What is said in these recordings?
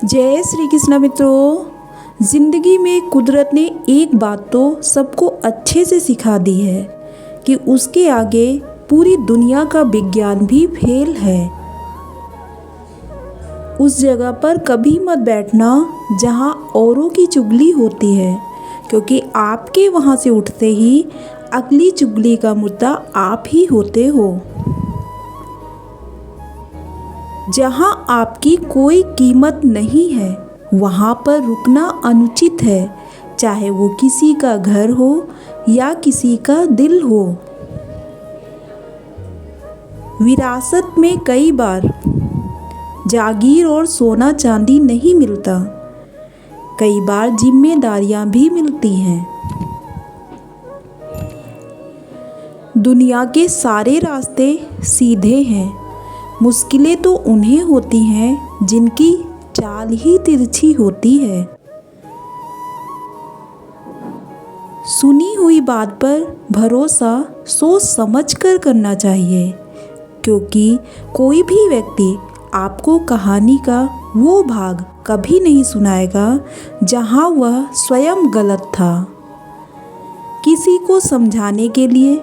जय श्री कृष्ण मित्रों। ज़िंदगी में कुदरत ने एक बात तो सबको अच्छे से सिखा दी है कि उसके आगे पूरी दुनिया का विज्ञान भी फेल है। उस जगह पर कभी मत बैठना जहां औरों की चुगली होती है, क्योंकि आपके वहां से उठते ही अगली चुगली का मुद्दा आप ही होते हो। जहां आपकी कोई कीमत नहीं है वहां पर रुकना अनुचित है, चाहे वो किसी का घर हो या किसी का दिल हो। विरासत में कई बार जागीर और सोना चांदी नहीं मिलता, कई बार जिम्मेदारियां भी मिलती हैं। दुनिया के सारे रास्ते सीधे हैं, मुश्किलें तो उन्हें होती हैं जिनकी चाल ही तिरछी होती है। सुनी हुई बात पर भरोसा सोच समझ कर करना चाहिए, क्योंकि कोई भी व्यक्ति आपको कहानी का वो भाग कभी नहीं सुनाएगा जहां वह स्वयं गलत था। किसी को समझाने के लिए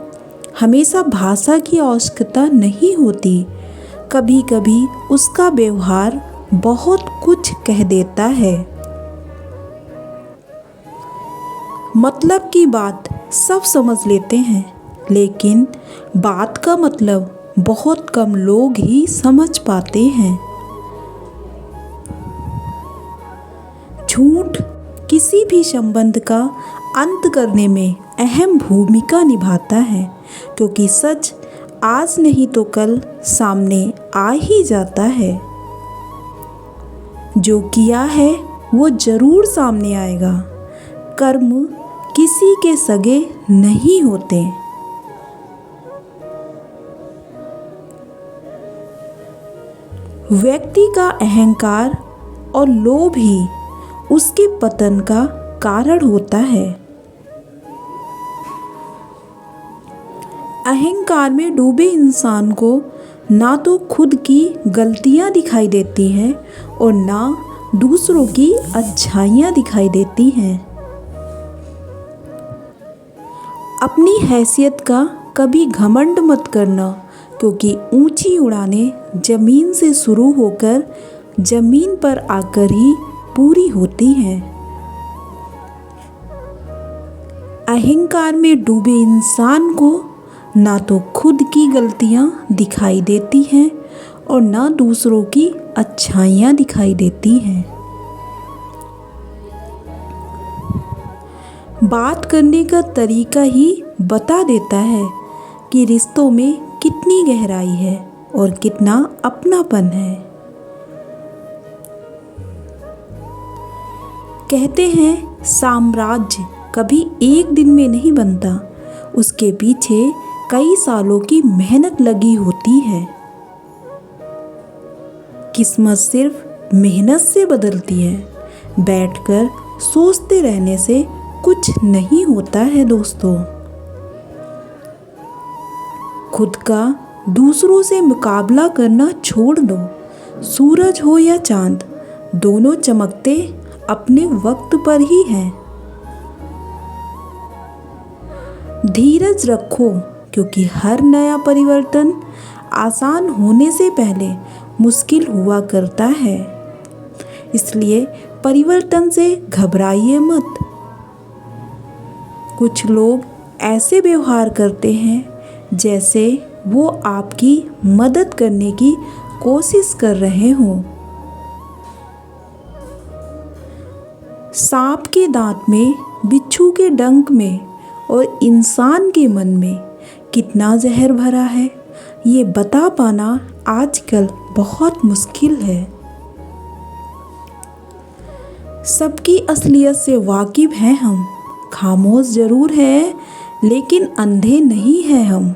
हमेशा भाषा की आवश्यकता नहीं होती, कभी कभी उसका व्यवहार बहुत कुछ कह देता है। मतलब की बात सब समझ लेते हैं, लेकिन बात का मतलब बहुत कम लोग ही समझ पाते हैं। झूठ किसी भी संबंध का अंत करने में अहम भूमिका निभाता है, क्योंकि सच आज नहीं तो कल सामने आ ही जाता है। जो किया है वो जरूर सामने आएगा। कर्म किसी के सगे नहीं होते। व्यक्ति का अहंकार और लोभ ही उसके पतन का कारण होता है। अहंकार में डूबे इंसान को ना तो खुद की गलतियां दिखाई देती हैं और ना दूसरों की अच्छाइयां दिखाई देती हैं। अपनी हैसियत का कभी घमंड मत करना, क्योंकि ऊंची उड़ानें जमीन से शुरू होकर जमीन पर आकर ही पूरी होती हैं। अहंकार में डूबे इंसान को ना तो खुद की गलतियां दिखाई देती हैं और ना दूसरों की अच्छाइयां दिखाई देती हैं। बात करने का तरीका ही बता देता है कि रिश्तों में कितनी गहराई है और कितना अपनापन है। कहते हैं साम्राज्य कभी एक दिन में नहीं बनता, उसके पीछे कई सालों की मेहनत लगी होती है। किस्मत सिर्फ मेहनत से बदलती है, बैठकर सोचते रहने से कुछ नहीं होता है दोस्तों। खुद का दूसरों से मुकाबला करना छोड़ दो। सूरज हो या चांद, दोनों चमकते अपने वक्त पर ही हैं। धीरज रखो, क्योंकि हर नया परिवर्तन आसान होने से पहले मुश्किल हुआ करता है। इसलिए परिवर्तन से घबराइए मत। कुछ लोग ऐसे व्यवहार करते हैं जैसे वो आपकी मदद करने की कोशिश कर रहे हों। सांप के दांत में, बिच्छू के डंक में और इंसान के मन में कितना जहर भरा है, ये बता पाना आजकल बहुत मुश्किल है। सबकी असलियत से वाकिफ हैं हम, खामोश जरूर है लेकिन अंधे नहीं हैं हम।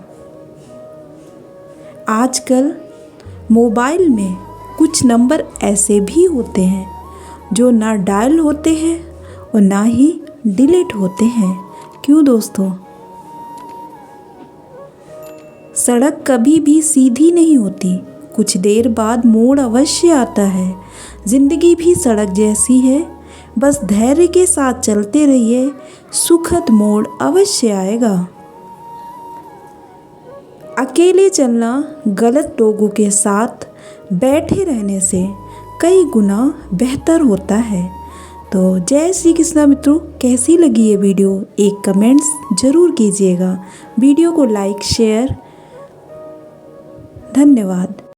आजकल मोबाइल में कुछ नंबर ऐसे भी होते हैं जो ना डायल होते हैं और ना ही डिलीट होते हैं। क्यों दोस्तों? सड़क कभी भी सीधी नहीं होती, कुछ देर बाद मोड़ अवश्य आता है। ज़िंदगी भी सड़क जैसी है, बस धैर्य के साथ चलते रहिए, सुखद मोड़ अवश्य आएगा। अकेले चलना गलत लोगों के साथ बैठे रहने से कई गुना बेहतर होता है। तो जय श्री कृष्णा मित्रों, कैसी लगी ये वीडियो एक कमेंट्स ज़रूर कीजिएगा। वीडियो को लाइक शेयर, धन्यवाद।